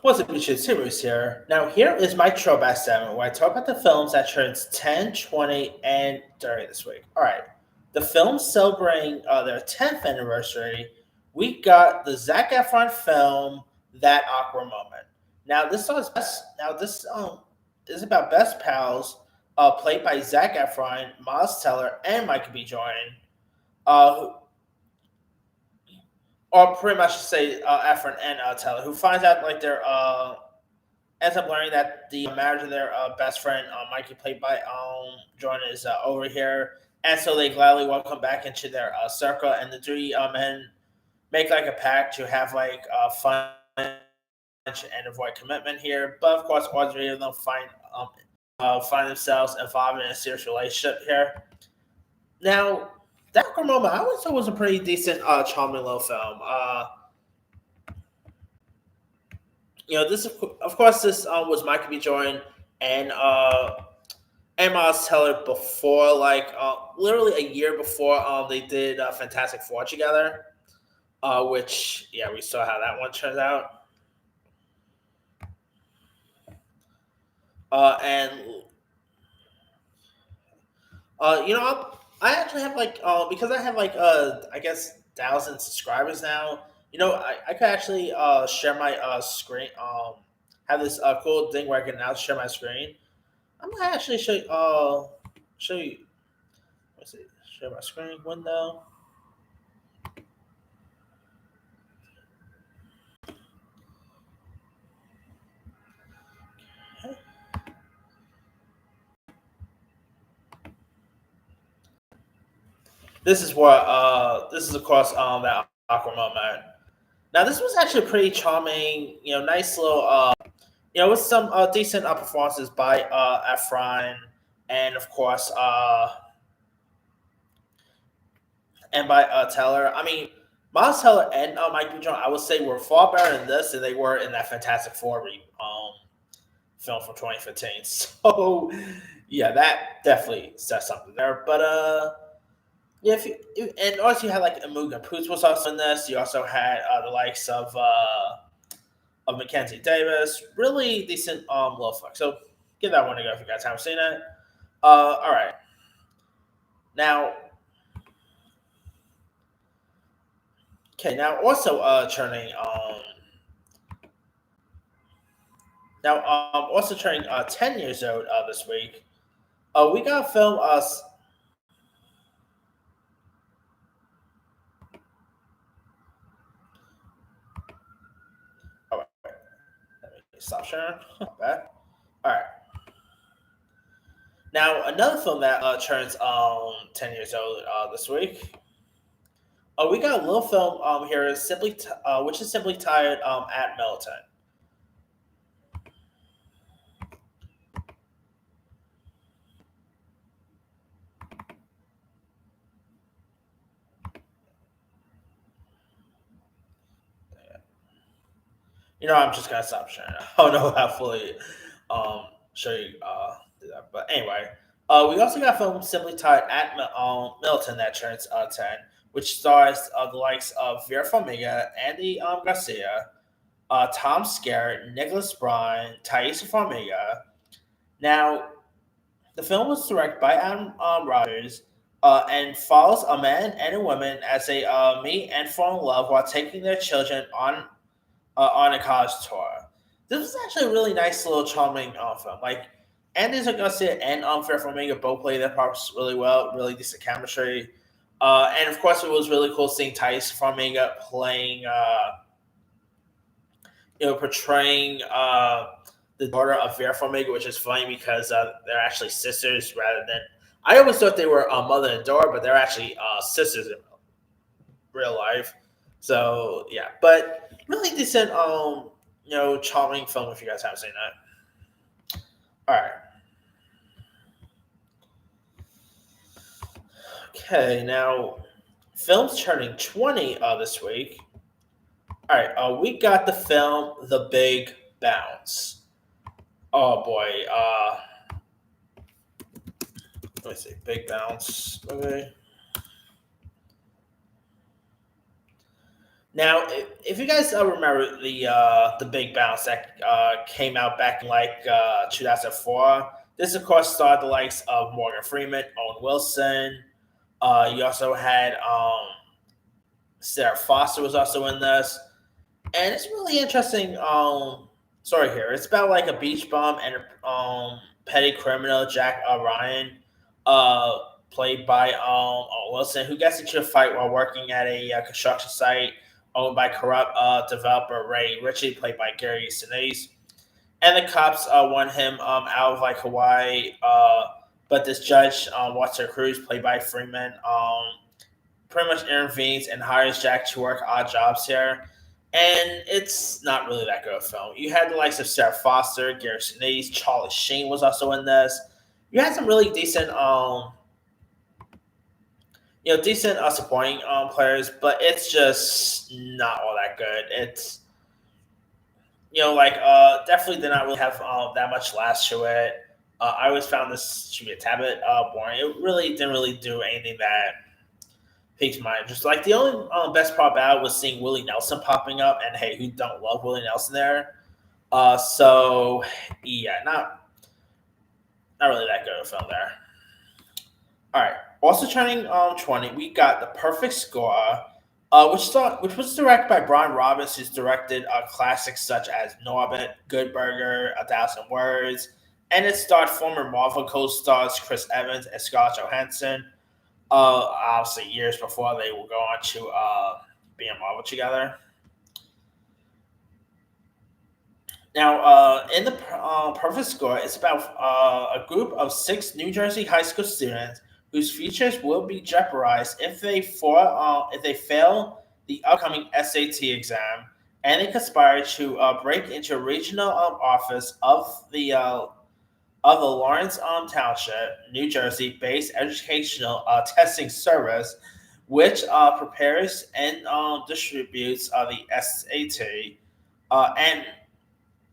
What's up, YouTube? Series here. Now, here is my throwback segment where I talk about the films that turns 10, 20, and 30 this week. All right. The films celebrating their 10th anniversary, we got the Zac Efron film, That Awkward Moment. Now, this is about best pals, played by Zac Efron, Miles Teller, and Michael B. Jordan, uh, or pretty much say Efron and Teller, who finds out like they're ends up learning that the marriage of their best friend, Mikey, played by Jordan, is over here, and so they gladly welcome back into their circle, and the three men make like a pact to have like fun and avoid commitment here. But of course, all three of them find themselves involved in a serious relationship here. Now, that moment I would say was a pretty decent, charming little film. This of course this was Michael B. Jordan and Miles Teller before, like literally a year before they did Fantastic Four together. Which yeah, we saw how that one turns out. And I actually have like because I have like I guess 1,000 subscribers now. I could actually share my screen. Have this cool thing where I can now share my screen. I'm gonna actually show you. Let's see, share my screen window. This is of course that awkward moment. Now this was actually pretty charming. Nice little with some decent performances by Efron, and of course and by Teller. I mean, Miles Teller and Mike B. Jones, I would say, were far better in this than they were in that Fantastic Four film from 2015. So yeah, that definitely says something there. But yeah, and also you had like Amuga Poots was also in this. You also had the likes of Mackenzie Davis. Really decent little flick. So give that one a go if you guys haven't seen it. All right. Now, okay. Now also turning now also turning 10 years old this week. We got a film all right. Let me stop sharing. Back. All right. Now another film that turns 10 years old this week. We got a little film here, which is simply titled "At Milton." I'm just gonna stop sharing. I don't know how fully show you do that, but anyway, we also got a film simply titled "At Milton" that turns 10, which stars the likes of Vera Farmiga, Andy Garcia, Tom Skerritt, Nicholas Bryan, Thaisa Farmiga. Now, the film was directed by Adam Rogers and follows a man and a woman as they meet and fall in love while taking their children on a college tour. This was actually a really nice little charming film. Like Andy Garcia and Vera Farmiga both play their parts really well, really decent chemistry. And of course, it was really cool seeing Thaisa Farmiga playing portraying the daughter of Vera Farmiga, which is funny because they're actually sisters rather than. I always thought they were mother and daughter, but they're actually sisters in real life. So yeah, but really decent, charming film if you guys haven't seen that. All right. Okay, now films turning 20 this week. All right, we got the film The Big Bounce. Oh boy, let me see, Big Bounce. Okay. Now, if you guys remember the big bounce that came out back in like 2004, this of course starred the likes of Morgan Freeman, Owen Wilson. You also had Sarah Foster was also in this, and it's really interesting. Story here. It's about like a beach bum and petty criminal Jack Ryan, uh, played by Wilson, who gets into a fight while working at a construction site owned by corrupt developer Ray Ritchie, played by Gary Sinise. And the cops want him out of like Hawaii, but this judge, Walter Cruz, played by Freeman, pretty much intervenes and hires Jack to work odd jobs here. And it's not really that good of a film. You had the likes of Sarah Foster, Gary Sinise, Charlie Sheen was also in this. You had some really decent, decent supporting players, but it's just not all that good. It's definitely did not really have that much last to it. I always found this to be a tad bit boring. It really didn't really do anything that piqued my interest. Like the only best part about it was seeing Willie Nelson popping up, and hey, who don't love Willie Nelson there? So yeah, not really that good of a film there. All right. Also turning 20, we got The Perfect Score, which was directed by Brian Roberts, who's directed classics such as Norbit, Good Burger, A Thousand Words, and it starred former Marvel co-stars Chris Evans and Scarlett Johansson. Obviously, years before they will go on to be in Marvel together. Now, in the Perfect Score, it's about a group of six New Jersey high school students whose futures will be jeopardized if they fail the upcoming SAT exam, and they conspire to break into a regional office of the Lawrence Township, New Jersey-based educational testing service, which prepares and distributes the SAT, and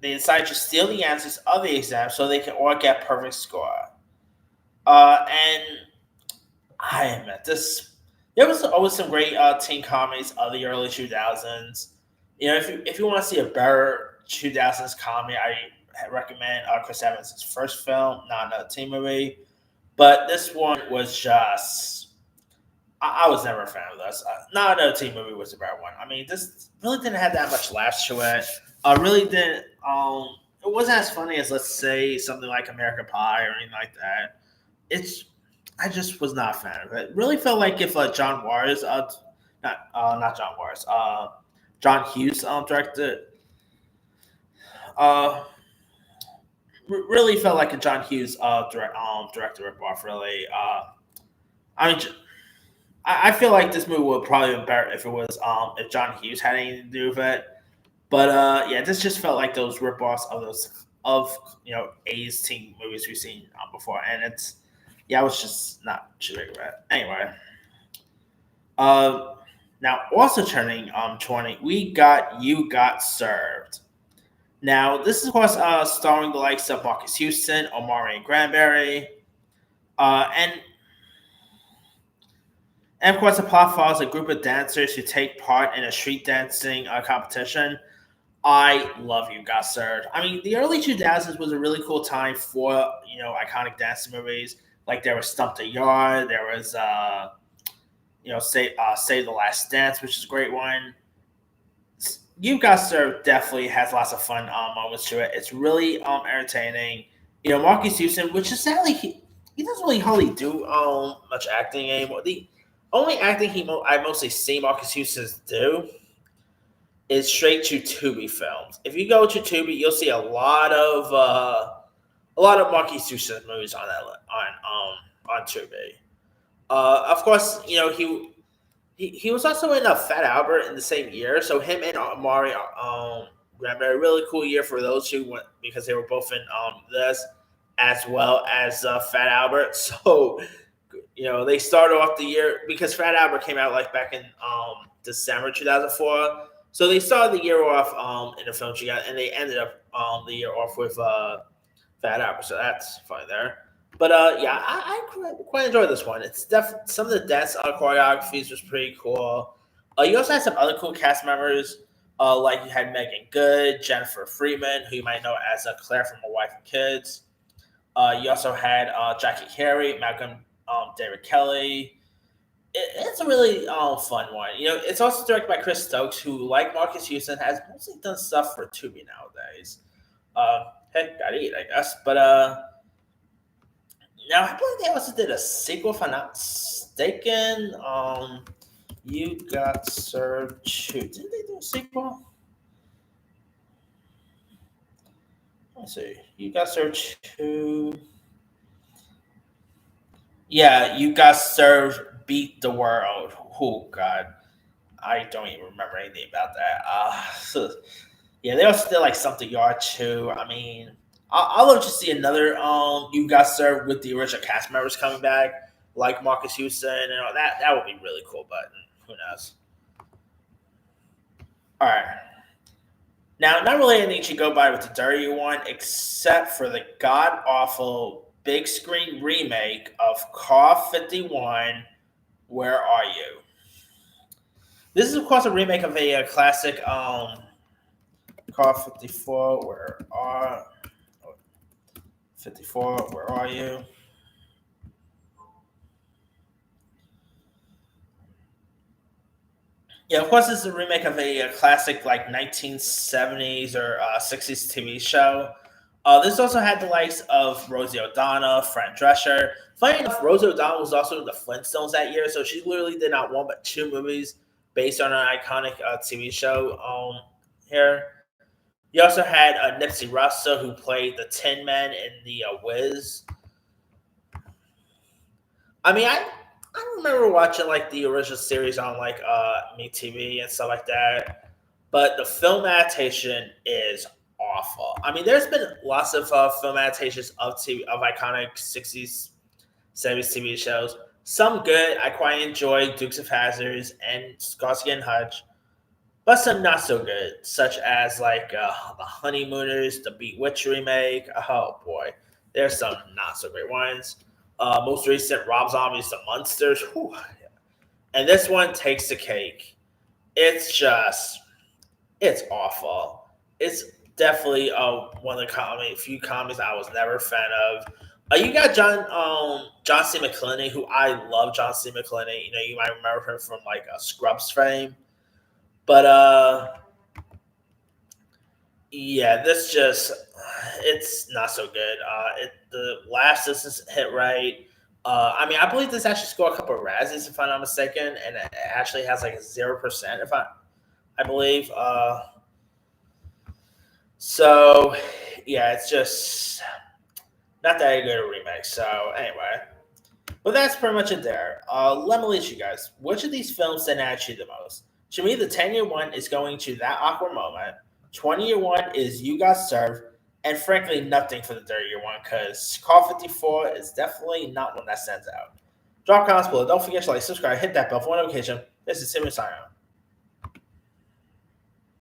they decide to steal the answers of the exam so they can all get perfect score. And I admit this. There was always some great teen comedies of the early 2000s. If you want to see a better 2000s comedy, I recommend Chris Evans' first film, not a teen movie. But this one was just. I was never a fan of this. Not a teen movie was a better one. I mean, this really didn't have that much laughs to it. Really didn't. It wasn't as funny as, let's say, something like American Pie or anything like that. It's I just was not a fan of it. Really felt like if John Waters, not John Waters, John Hughes directed. Uh, really felt like a John Hughes director ripoff. Really, I mean, I feel like this movie would probably been better if it was if John Hughes had anything to do with it. But yeah, this just felt like those ripoffs of those of A's teen movies we've seen before, and it's yeah, I was just not too big of it. Anyway, uh, now also turning 20, we got You Got Served. Now this is of course starring the likes of Marcus Houston, Omari Granberry, uh, and and of course the plot follows a group of dancers who take part in a street dancing competition. I love You Got Served. I mean, the early 2000s was a really cool time for iconic dance movies. Like there was Stump the Yard, there was Save the Last Dance, which is a great one. You Got Served definitely has lots of fun moments to it. It's really entertaining. Marcus Houston, which is sadly he doesn't really hardly do much acting anymore. The only acting I mostly see Marcus Houston do is straight to Tubi films. If you go to Tubi, you'll see a lot of Marquis Houston movies on that on Tubi. Of course, he was also in Fat Albert in the same year. So him and Amari Granberry, really cool year for those two went because they were both in this as well as Fat Albert. So they started off the year because Fat Albert came out like back in December 2004. So they started the year off in the film she got, and they ended up the year off with Fat Albert. So that's fine there. But yeah, I quite enjoyed this one. It's definitely some of the dance choreographies was pretty cool. You also had some other cool cast members, like you had Megan Good, Jennifer Freeman, who you might know as Claire from A Wife and Kids. You also had Jackie Carey, Malcolm David Kelly. It's a really fun one. It's also directed by Chris Stokes, who, like Marcus Houston, has mostly done stuff for Tubi nowadays. Hey, gotta eat, I guess. But now I believe they also did a sequel, if I'm not mistaken. You Got Served 2. Didn't they do a sequel? Let's see. You Got Served 2. Yeah, You Got Served Beat the World. Oh, God. I don't even remember anything about that. Yeah, they also did like Something Yard 2. I mean, I'll love to see another You Got Served with the original cast members coming back, like Marcus Houston and all that. That would be really cool, but who knows? All right. Now, not really anything to go by with the dirty one, except for the god awful big screen remake of Car 51. Where Are You? This is, of course, a remake of a classic Car 54. 54? Where are you? Yeah, of course, this is a remake of a classic like 1970s or 60s TV show. This also had the likes of Rosie O'Donnell, Fran Drescher. Funny enough, Rosie O'Donnell was also in the Flintstones that year, so she literally did not one but two movies based on an iconic TV show here. You also had Nipsey Russell, who played the Tin Man in the Wiz. I mean, I remember watching like the original series on like MeTV and stuff like that, but the film adaptation is awful. I mean, there's been lots of film adaptations of iconic '60s, '70s TV shows. Some good. I quite enjoy Dukes of Hazzards and Starsky and Hutch, but some not so good, such as like the Honeymooners, the Bewitched remake. Oh boy, there's some not so great ones. Most recent, Rob Zombie's The Munsters. Whew. And this one takes the cake. It's just, it's awful. It's definitely one of the few comedies I was never a fan of. You got John C. McClane, who I love. John C. McClane. You might remember him from like Scrubs fame, but yeah, this just it's not so good. The laughs doesn't hit right. I mean, I believe this actually scored a couple of Razzies, if I'm not mistaken, and it actually has like 0%, if I believe. So yeah, it's just not that good a remake. So anyway, but that's pretty much it there. Let me lead you guys. Which of these films stand out to you the most? To me, the 10-year one is going to That Awkward Moment. 20-year one is You Got Served. And frankly, nothing for the 30-year one because Call 54 is definitely not one that stands out. Drop comments below. Don't forget to like, subscribe, hit that bell for notification. This is Timmy signing out.